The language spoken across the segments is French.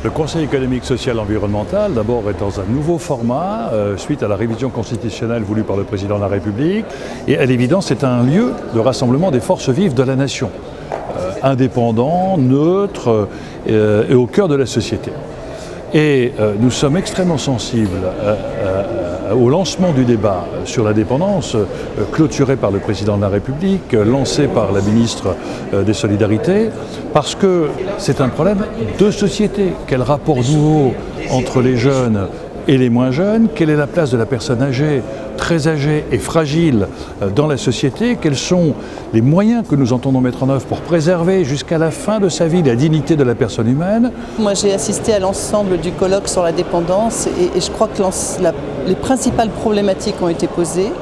Le Conseil économique, social et environnemental, d'abord, est dans un nouveau format, suite à la révision constitutionnelle voulue par le Président de la République. Et à l'évidence, c'est un lieu de rassemblement des forces vives de la nation, indépendant, neutre et au cœur de la société. Et nous sommes extrêmement sensibles au lancement du débat sur la dépendance, clôturé par le Président de la République, lancé par la ministre des Solidarités, parce que c'est un problème de société. Quel rapport nouveau entre les jeunes et les moins jeunes? Quelle est la place de la personne âgée, très âgée et fragile dans la société? Quels sont les moyens que nous entendons mettre en œuvre pour préserver jusqu'à la fin de sa vie la dignité de la personne humaine? Moi, j'ai assisté à l'ensemble du colloque sur la dépendance et je crois que les principales problématiques ont été posées,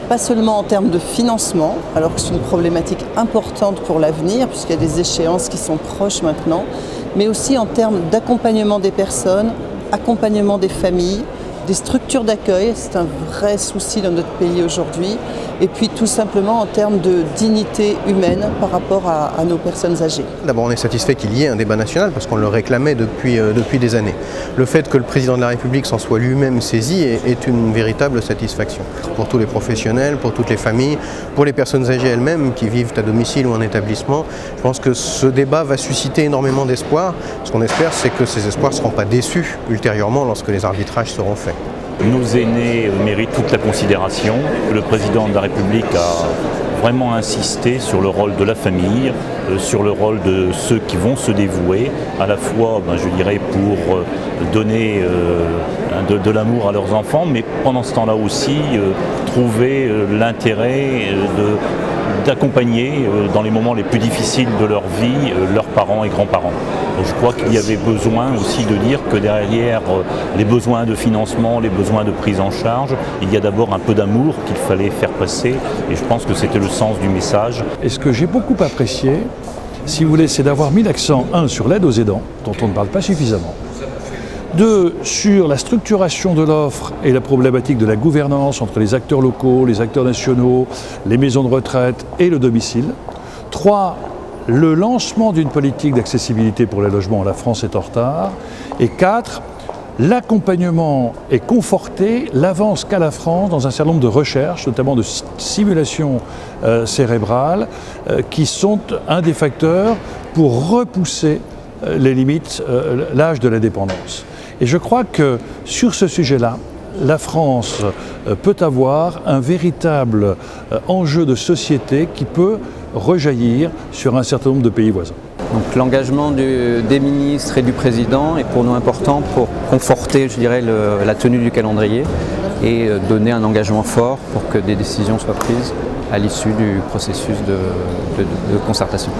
pas seulement en termes de financement, alors que c'est une problématique importante pour l'avenir, puisqu'il y a des échéances qui sont proches maintenant, mais aussi en termes d'accompagnement des personnes, accompagnement des familles, des structures d'accueil, c'est un vrai souci dans notre pays aujourd'hui, et puis tout simplement en termes de dignité humaine par rapport à nos personnes âgées. D'abord, on est satisfait qu'il y ait un débat national parce qu'on le réclamait depuis des années. Le fait que le Président de la République s'en soit lui-même saisi est une véritable satisfaction pour tous les professionnels, pour toutes les familles, pour les personnes âgées elles-mêmes qui vivent à domicile ou en établissement. Je pense que ce débat va susciter énormément d'espoir. Ce qu'on espère, c'est que ces espoirs ne seront pas déçus ultérieurement lorsque les arbitrages seront faits. Nos aînés méritent toute la considération. Le Président de la République a vraiment insisté sur le rôle de la famille, sur le rôle de ceux qui vont se dévouer, à la fois, je dirais, pour donner de l'amour à leurs enfants, mais pendant ce temps-là aussi trouver l'intérêt d'accompagner dans les moments les plus difficiles de leur vie leurs parents et grands-parents. Je crois qu'il y avait besoin aussi de dire que derrière les besoins de financement, les besoins de prise en charge, il y a d'abord un peu d'amour qu'il fallait faire passer et je pense que c'était le sens du message. Et ce que j'ai beaucoup apprécié, si vous voulez, c'est d'avoir mis l'accent, un, sur l'aide aux aidants, dont on ne parle pas suffisamment, deux, sur la structuration de l'offre et la problématique de la gouvernance entre les acteurs locaux, les acteurs nationaux, les maisons de retraite et le domicile. Trois, le lancement d'une politique d'accessibilité pour les logements. La France est en retard. Et quatre, l'accompagnement et conforter l'avance qu'a la France dans un certain nombre de recherches, notamment de simulations cérébrales, qui sont un des facteurs pour repousser les limites, l'âge de la dépendance. Et je crois que sur ce sujet-là, la France peut avoir un véritable enjeu de société qui peut rejaillir sur un certain nombre de pays voisins. Donc l'engagement des ministres et du Président est pour nous important pour conforter, je dirais, la tenue du calendrier et donner un engagement fort pour que des décisions soient prises à l'issue du processus de concertation.